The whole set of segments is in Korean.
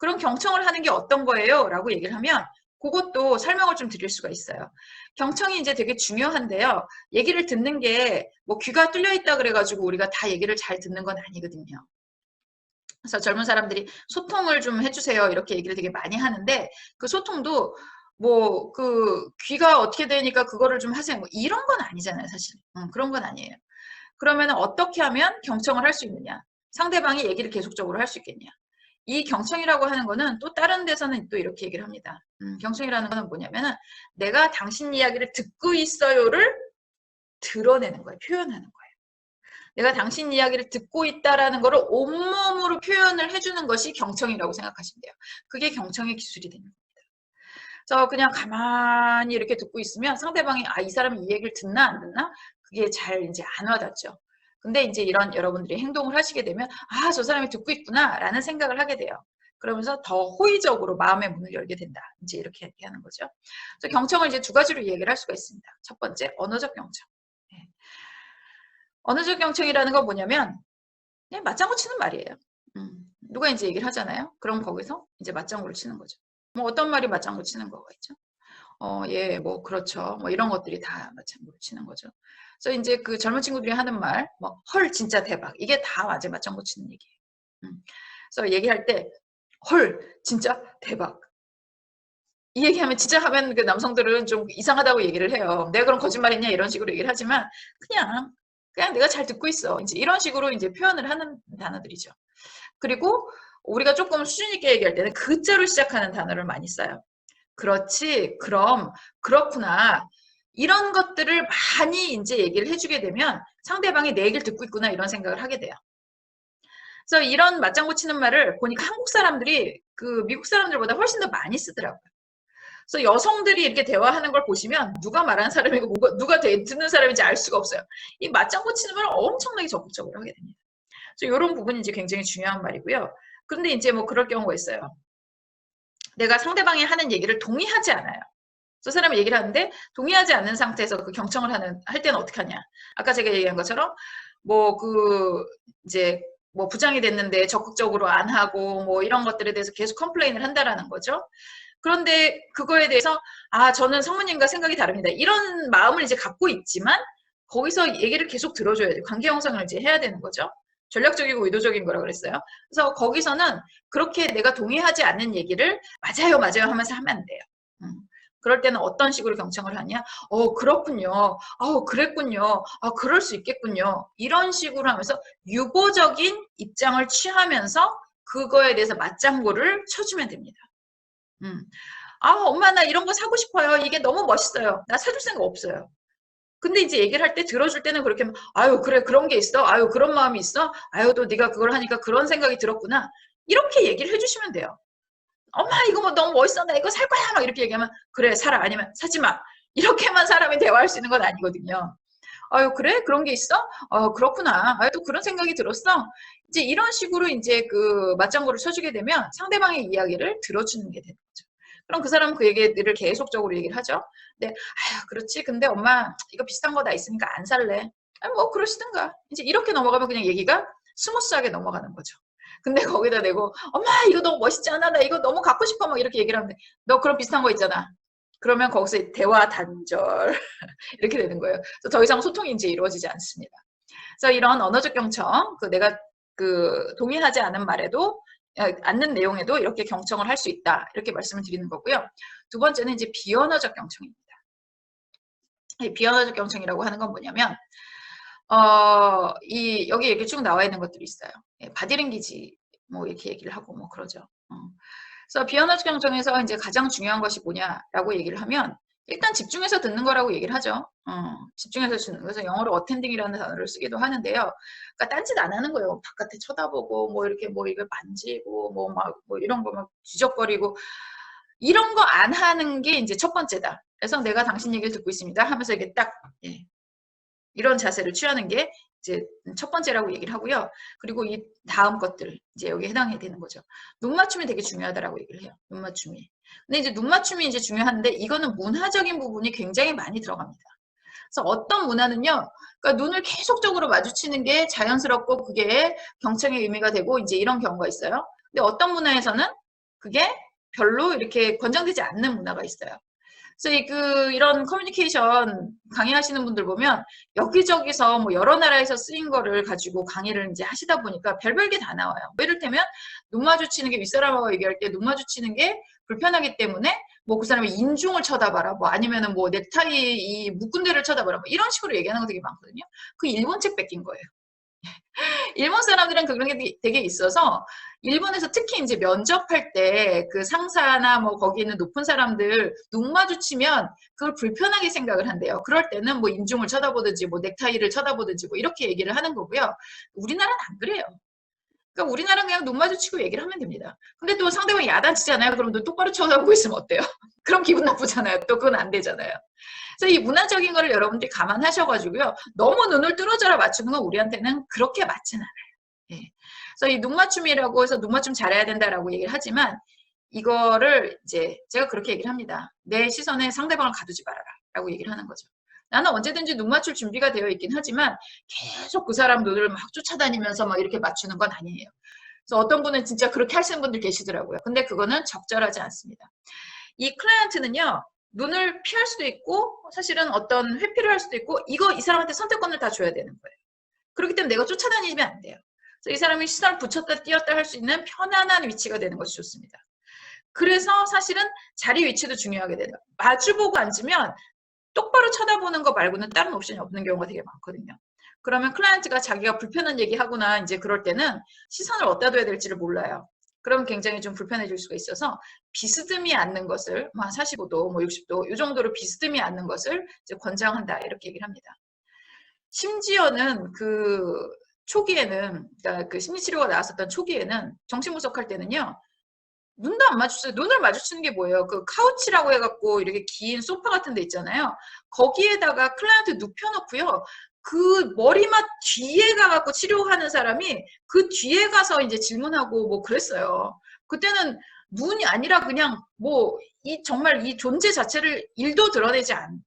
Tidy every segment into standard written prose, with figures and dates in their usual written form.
그럼 경청을 하는 게 어떤 거예요? 라고 얘기를 하면 그것도 설명을 좀 드릴 수가 있어요. 경청이 이제 되게 중요한데요. 얘기를 듣는 게 뭐 귀가 뚫려 있다 그래가지고 우리가 다 얘기를 잘 듣는 건 아니거든요. 그래서 젊은 사람들이 소통을 좀 해주세요. 이렇게 얘기를 되게 많이 하는데 그 소통도 뭐 그 귀가 어떻게 되니까 그거를 좀 하세요. 뭐 이런 건 아니잖아요, 사실. 그런 건 아니에요. 그러면 어떻게 하면 경청을 할 수 있느냐? 상대방이 얘기를 계속적으로 할 수 있겠냐? 이 경청이라고 하는 거는 또 다른 데서는 또 이렇게 얘기를 합니다. 경청이라는 거는 뭐냐면은 내가 당신 이야기를 듣고 있어요를 드러내는 거예요. 표현하는 거예요. 내가 당신 이야기를 듣고 있다라는 거를 온몸으로 표현을 해주는 것이 경청이라고 생각하시면 돼요. 그게 경청의 기술이 되는 겁니다. 그래서 그냥 가만히 이렇게 듣고 있으면 상대방이 이 사람이 이 얘기를 듣나 안 듣나 그게 잘 이제 안 와닿죠. 근데 이제 이런 여러분들이 행동을 하시게 되면 저 사람이 듣고 있구나라는 생각을 하게 돼요. 그러면서 더 호의적으로 마음의 문을 열게 된다. 이제 이렇게 얘기하는 거죠. 그래서 경청을 이제 두 가지로 얘기를 할 수가 있습니다. 첫 번째, 언어적 경청. 언어적 경청이라는 건 뭐냐면 그냥 맞장구 치는 말이에요. 누가 이제 얘기를 하잖아요. 그럼 거기서 이제 맞장구를 치는 거죠. 뭐 어떤 말이 맞장구 치는 거가 있죠. 예, 뭐 그렇죠. 뭐 이런 것들이 다 맞장구를 치는 거죠. 그래서 이제 그 젊은 친구들이 하는 말, 뭐 헐 진짜 대박. 이게 다 맞아 맞장구 치는 얘기예요. 그래서 얘기할 때 헐 진짜 대박. 이 얘기하면 진짜 하면 그 남성들은 좀 이상하다고 얘기를 해요. 내가 그럼 거짓말했냐 이런 식으로 얘기를 하지만 그냥 내가 잘 듣고 있어. 이제 이런 식으로 이제 표현을 하는 단어들이죠. 그리고 우리가 조금 수준 있게 얘기할 때는 그자로 시작하는 단어를 많이 써요. 그렇지, 그럼, 그렇구나. 이런 것들을 많이 이제 얘기를 해주게 되면 상대방이 내 얘기를 듣고 있구나 이런 생각을 하게 돼요. 그래서 이런 맞장구 치는 말을 보니까 한국 사람들이 그 미국 사람들보다 훨씬 더 많이 쓰더라고요. 그래서 여성들이 이렇게 대화하는 걸 보시면 누가 말하는 사람이고 누가 듣는 사람인지 알 수가 없어요. 이 맞장구 치는 말을 엄청나게 적극적으로 하게 됩니다. 그래서 이런 부분이 이제 굉장히 중요한 말이고요. 그런데 이제 뭐 그럴 경우가 있어요. 내가 상대방이 하는 얘기를 동의하지 않아요. 저 사람이 얘기를 하는데 동의하지 않는 상태에서 그 경청을 할 때는 어떻게 하냐. 아까 제가 얘기한 것처럼 이제 뭐 부장이 됐는데 적극적으로 안 하고 뭐 이런 것들에 대해서 계속 컴플레인을 한다라는 거죠. 그런데 그거에 대해서 저는 성모님과 생각이 다릅니다. 이런 마음을 이제 갖고 있지만 거기서 얘기를 계속 들어줘야 돼요. 관계 형성을 이제 해야 되는 거죠. 전략적이고 의도적인 거라 그랬어요. 그래서 거기서는 그렇게 내가 동의하지 않는 얘기를 맞아요, 맞아요 하면서 하면 안 돼요. 그럴 때는 어떤 식으로 경청을 하냐? 그렇군요. 그랬군요. 그럴 수 있겠군요. 이런 식으로 하면서 유보적인 입장을 취하면서 그거에 대해서 맞장구를 쳐주면 됩니다. 엄마 나 이런 거 사고 싶어요. 이게 너무 멋있어요. 나 사줄 생각 없어요. 근데 이제 얘기를 할 때 들어줄 때는 그렇게 아유 그래 그런 게 있어. 아유 그런 마음이 있어. 아유 또 네가 그걸 하니까 그런 생각이 들었구나. 이렇게 얘기를 해주시면 돼요. 엄마 이거 뭐 너무 멋있어. 나 이거 살 거야. 막 이렇게 얘기하면 그래 사라 아니면 사지 마. 이렇게만 사람이 대화할 수 있는 건 아니거든요. 아유 그래 그런 게 있어? 그렇구나. 아유 또 그런 생각이 들었어. 이제 이런 식으로 이제 그 맞장구를 쳐주게 되면 상대방의 이야기를 들어주는 게 되는 거죠. 그럼 그 사람은 그 얘기를 계속적으로 얘기를 하죠. 근데 아유 그렇지. 근데 엄마 이거 비슷한 거 다 있으니까 안 살래. 뭐 그러시든가. 이제 이렇게 넘어가면 그냥 얘기가 스무스하게 넘어가는 거죠. 근데 거기다 대고 엄마 이거 너무 멋있지 않아? 나 이거 너무 갖고 싶어. 막 이렇게 얘기를 하는데 너 그런 비슷한 거 있잖아. 그러면 거기서 대화 단절 이렇게 되는 거예요. 그래서 더 이상 소통이 이제 이루어지지 않습니다. 그래서 이런 언어적 경청, 내가 동의하지 않은 말에도 않는 내용에도 이렇게 경청을 할 수 있다. 이렇게 말씀을 드리는 거고요. 두 번째는 이제 비언어적 경청입니다. 이 비언어적 경청이라고 하는 건 뭐냐면 여기 이렇게 쭉 나와 있는 것들이 있어요. 바디랭귀지 뭐 이렇게 얘기를 하고 뭐 그러죠. 그래서 비언어적 경청에서 이제 가장 중요한 것이 뭐냐라고 얘기를 하면 일단 집중해서 듣는 거라고 얘기를 하죠. 집중해서 듣는. 그래서 영어로 어텐딩이라는 단어를 쓰기도 하는데요. 그러니까 딴짓 안 하는 거예요. 바깥에 쳐다보고 뭐 이렇게 뭐 이걸 만지고 뭐 이런 거 막 뒤적거리고 이런 거 안 하는 게 이제 첫 번째다. 그래서 내가 당신 얘기를 듣고 있습니다 하면서 이렇게 딱 이런 자세를 취하는 게 이제 첫 번째라고 얘기를 하고요. 그리고 이 다음 것들 이제 여기에 해당이 되는 거죠. 눈 맞춤이 되게 중요하다라고 얘기를 해요. 눈 맞춤이. 근데 이제 눈 맞춤이 이제 중요한데 이거는 문화적인 부분이 굉장히 많이 들어갑니다. 그래서 어떤 문화는요, 그러니까 눈을 계속적으로 마주치는 게 자연스럽고 그게 경청의 의미가 되고 이제 이런 경우가 있어요. 근데 어떤 문화에서는 그게 별로 이렇게 권장되지 않는 문화가 있어요. 그래서 이런 커뮤니케이션 강의하시는 분들 보면 여기저기서 뭐 여러 나라에서 쓰인 거를 가지고 강의를 이제 하시다 보니까 별별 게 다 나와요. 뭐 이를테면 눈 마주치는 게 윗사람하고 얘기할 때 눈 마주치는 게 불편하기 때문에 뭐 그 사람의 인중을 쳐다봐라, 뭐 아니면은 뭐 넥타이 이 묶은 데를 쳐다봐라, 뭐 이런 식으로 얘기하는 거 되게 많거든요. 그 일본 책 뺏긴 거예요. 일본 사람들은 그런 게 되게 있어서 일본에서 특히 이제 면접할 때 그 상사나 뭐 거기 있는 높은 사람들 눈 마주치면 그걸 불편하게 생각을 한대요. 그럴 때는 뭐 인중을 쳐다보든지 뭐 넥타이를 쳐다보든지 뭐 이렇게 얘기를 하는 거고요. 우리나라는 안 그래요. 그러니까 우리나라는 그냥 눈 마주치고 얘기를 하면 됩니다. 근데 또 상대방이 야단치잖아요. 그럼 또 똑바로 쳐다보고 있으면 어때요? 그럼 기분 나쁘잖아요. 또 그건 안 되잖아요. 그래서 이 문화적인 거를 여러분들이 감안하셔가지고요. 너무 눈을 뚫어져라 맞추는 건 우리한테는 그렇게 맞진 않아요. 예. 그래서 이 눈맞춤이라고 해서 눈맞춤 잘해야 된다라고 얘기를 하지만 이거를 이제 제가 그렇게 얘기를 합니다. 내 시선에 상대방을 가두지 말아라 라고 얘기를 하는 거죠. 나는 언제든지 눈 맞출 준비가 되어 있긴 하지만 계속 그 사람 눈을 막 쫓아다니면서 막 이렇게 맞추는 건 아니에요. 그래서 어떤 분은 진짜 그렇게 하시는 분들 계시더라고요. 근데 그거는 적절하지 않습니다. 이 클라이언트는요, 눈을 피할 수도 있고 사실은 어떤 회피를 할 수도 있고 이 사람한테 선택권을 다 줘야 되는 거예요. 그렇기 때문에 내가 쫓아다니면 안 돼요. 그래서 이 사람이 시선을 붙였다 띄었다 할 수 있는 편안한 위치가 되는 것이 좋습니다. 그래서 사실은 자리 위치도 중요하게 돼요. 마주보고 앉으면 똑바로 쳐다보는 거 말고는 다른 옵션이 없는 경우가 되게 많거든요. 그러면 클라이언트가 자기가 불편한 얘기하거나 이제 그럴 때는 시선을 어디다 둬야 될지를 몰라요. 그럼 굉장히 좀 불편해질 수가 있어서 비스듬히 앉는 것을 뭐 한 45도, 뭐 60도 이 정도로 비스듬히 앉는 것을 이제 권장한다 이렇게 얘기를 합니다. 심지어는 그 초기에는 그러니까 그 심리치료가 나왔었던 초기에는 정신분석할 때는요. 눈도 안 마주쳐요. 눈을 마주치는 게 뭐예요? 그 카우치라고 해갖고 이렇게 긴 소파 같은 데 있잖아요. 거기에다가 클라이언트 눕혀놓고요. 그 머리맡 뒤에 가갖고 치료하는 사람이 그 뒤에 가서 이제 질문하고 뭐 그랬어요. 그때는 눈이 아니라 그냥 뭐 정말 이 존재 자체를 일도 드러내지 않.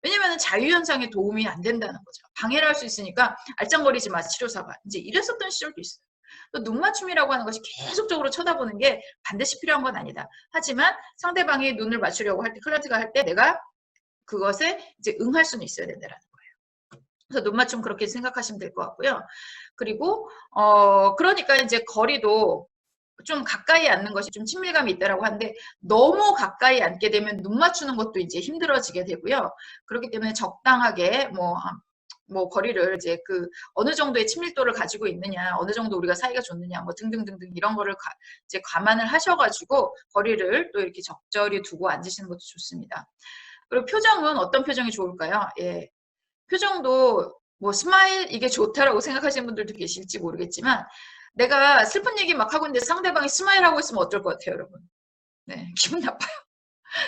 왜냐면 자유현상에 도움이 안 된다는 거죠. 방해를 할 수 있으니까 알짱거리지 마 치료사가. 이제 이랬었던 시절도 있어요. 눈 맞춤이라고 하는 것이 계속적으로 쳐다보는 게 반드시 필요한 건 아니다. 하지만 상대방이 눈을 맞추려고 할 때, 클라이언트가 할 때 내가 그것에 이제 응할 수는 있어야 된다는 거예요. 그래서 눈 맞춤 그렇게 생각하시면 될 것 같고요. 그리고 그러니까 이제 거리도 좀 가까이 앉는 것이 좀 친밀감이 있다라고 하는데 너무 가까이 앉게 되면 눈 맞추는 것도 이제 힘들어지게 되고요. 그렇기 때문에 적당하게 뭐 거리를 이제 그 어느 정도의 친밀도를 가지고 있느냐, 어느 정도 우리가 사이가 좋느냐, 뭐 등등등등 이런 거를 이제 감안을 하셔가지고 거리를 또 이렇게 적절히 두고 앉으시는 것도 좋습니다. 그리고 표정은 어떤 표정이 좋을까요? 예, 표정도 뭐 스마일 이게 좋다라고 생각하시는 분들도 계실지 모르겠지만 내가 슬픈 얘기 막 하고 있는데 상대방이 스마일 하고 있으면 어떨 것 같아요, 여러분? 네, 기분 나빠요.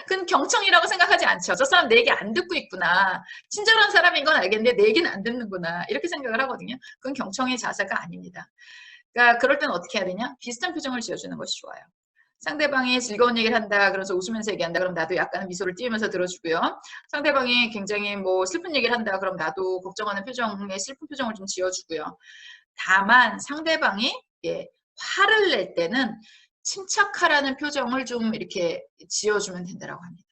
그건 경청이라고 생각하지 않죠. 저 사람 내 얘기 안 듣고 있구나. 친절한 사람인 건 알겠는데 내 얘기는 안 듣는구나. 이렇게 생각을 하거든요. 그건 경청의 자세가 아닙니다. 그러니까 그럴 때는 어떻게 해야 되냐? 비슷한 표정을 지어주는 것이 좋아요. 상대방이 즐거운 얘기를 한다. 그래서 웃으면서 얘기한다. 그럼 나도 약간 미소를 띄우면서 들어주고요. 상대방이 굉장히 뭐 슬픈 얘기를 한다. 그럼 나도 걱정하는 표정에 슬픈 표정을 좀 지어주고요. 다만 상대방이 화를 낼 때는 침착하라는 표정을 좀 이렇게 지어주면 된다라고 합니다.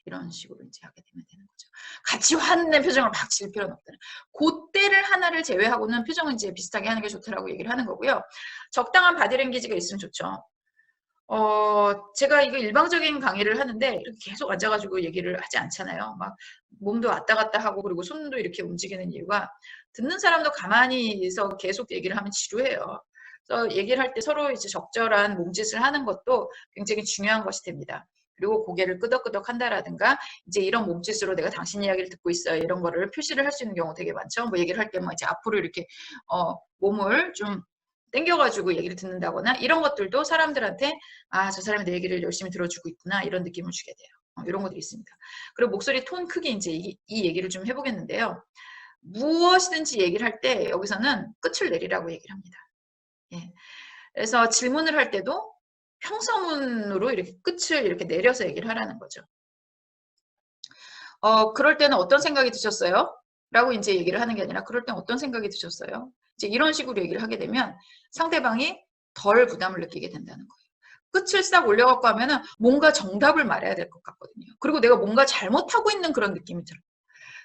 이런 식으로 이제 하게 되면 되는 거죠. 같이 화낸 표정을 막 지을 필요는 없다. 그때를 하나를 제외하고는 표정은 이제 비슷하게 하는 게 좋다라고 얘기를 하는 거고요. 적당한 바디랭귀지가 있으면 좋죠. 제가 이거 일방적인 강의를 하는데 이렇게 계속 앉아가지고 얘기를 하지 않잖아요. 막 몸도 왔다 갔다 하고 그리고 손도 이렇게 움직이는 이유가 듣는 사람도 가만히 있어 계속 얘기를 하면 지루해요. 그래서 얘기를 할 때 서로 이제 적절한 몸짓을 하는 것도 굉장히 중요한 것이 됩니다. 그리고 고개를 끄덕끄덕 한다라든가 이제 이런 몸짓으로 내가 당신 이야기를 듣고 있어요. 이런 거를 표시를 할 수 있는 경우 되게 많죠. 뭐 얘기를 할 때 뭐 이제 앞으로 이렇게 몸을 좀 땡겨가지고 얘기를 듣는다거나 이런 것들도 사람들한테 아, 저 사람이 내 얘기를 열심히 들어주고 있구나 이런 느낌을 주게 돼요. 이런 것들이 있습니다. 그리고 목소리 톤 크기 이제 이 얘기를 좀 해보겠는데요. 무엇이든지 얘기를 할 때 여기서는 끝을 내리라고 얘기를 합니다. 예. 그래서 질문을 할 때도 평서문으로 이렇게 끝을 이렇게 내려서 얘기를 하라는 거죠. 그럴 때는 어떤 생각이 드셨어요? 라고 이제 얘기를 하는 게 아니라 그럴 땐 어떤 생각이 드셨어요? 이제 이런 식으로 얘기를 하게 되면 상대방이 덜 부담을 느끼게 된다는 거예요. 끝을 싹 올려갖고 하면은 뭔가 정답을 말해야 될 것 같거든요. 그리고 내가 뭔가 잘못하고 있는 그런 느낌이 들어요.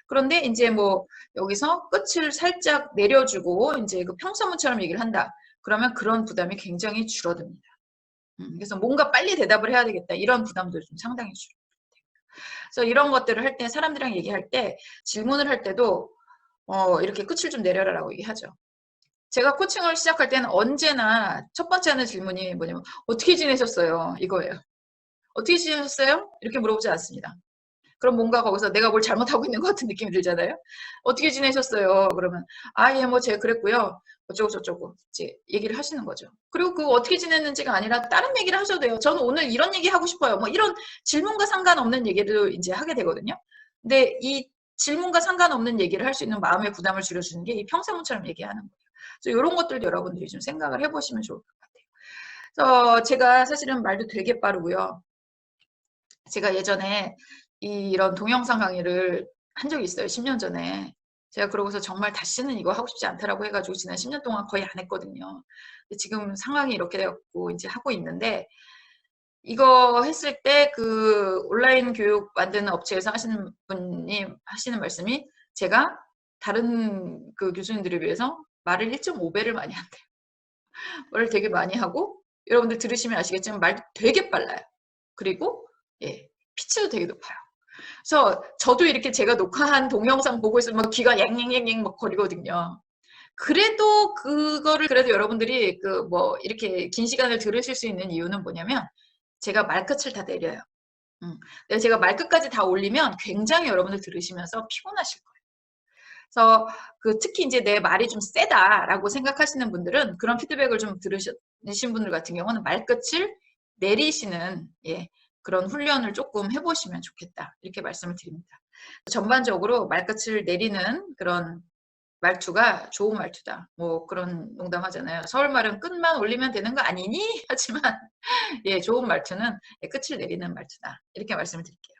그런데 이제 뭐 여기서 끝을 살짝 내려주고 이제 그 평소문처럼 얘기를 한다. 그러면 그런 부담이 굉장히 줄어듭니다. 그래서 뭔가 빨리 대답을 해야 되겠다. 이런 부담도 좀 상당히 줄어요. 그래서 이런 것들을 할 때 사람들이랑 얘기할 때 질문을 할 때도 이렇게 끝을 좀 내려라라고 얘기하죠. 제가 코칭을 시작할 때는 언제나 첫 번째 하는 질문이 뭐냐면 어떻게 지내셨어요? 이거예요. 어떻게 지내셨어요? 이렇게 물어보지 않습니다. 그럼 뭔가 거기서 내가 뭘 잘못하고 있는 것 같은 느낌이 들잖아요. 어떻게 지내셨어요? 그러면 예, 뭐 제가 그랬고요. 어쩌고 저쩌고 이제 얘기를 하시는 거죠. 그리고 그 어떻게 지냈는지가 아니라 다른 얘기를 하셔도 돼요. 저는 오늘 이런 얘기 하고 싶어요. 뭐 이런 질문과 상관없는 얘기를 이제 하게 되거든요. 근데 이 질문과 상관없는 얘기를 할 수 있는 마음의 부담을 줄여주는 게 이 평생문처럼 얘기하는 거예요. 그래서 이런 것들도 여러분들이 좀 생각을 해보시면 좋을 것 같아요. 그래서 제가 사실은 말도 되게 빠르고요. 제가 예전에 이런 동영상 강의를 한 적이 있어요. 10년 전에. 제가 그러고서 정말 다시는 이거 하고 싶지 않다라고 해가지고 지난 10년 동안 거의 안 했거든요. 근데 지금 상황이 이렇게 되었고 이제 하고 있는데 이거 했을 때 그 온라인 교육 만드는 업체에서 하시는 분이 하시는 말씀이 제가 다른 그 교수님들에 비해서 말을 1.5배를 많이 한대요. 말을 되게 많이 하고 여러분들 들으시면 아시겠지만 말도 되게 빨라요. 그리고 예, 피치도 되게 높아요. 그래서 저도 이렇게 제가 녹화한 동영상 보고 있으면 막 귀가 앵앵앵앵 막 거리거든요. 그래도 그거를 그래도 여러분들이 그 뭐 이렇게 긴 시간을 들으실 수 있는 이유는 뭐냐면 제가 말끝을 다 내려요. 근데 제가 말끝까지 다 올리면 굉장히 여러분들 들으시면서 피곤하실 거예요. 그래서 그 특히 이제 내 말이 좀 세다라고 생각하시는 분들은 그런 피드백을 좀 들으신 분들 같은 경우는 말끝을 내리시는 예, 그런 훈련을 조금 해보시면 좋겠다. 이렇게 말씀을 드립니다. 전반적으로 말끝을 내리는 그런 말투가 좋은 말투다. 뭐 그런 농담하잖아요. 서울말은 끝만 올리면 되는 거 아니니? 하지만 예, 좋은 말투는 끝을 내리는 말투다. 이렇게 말씀을 드릴게요.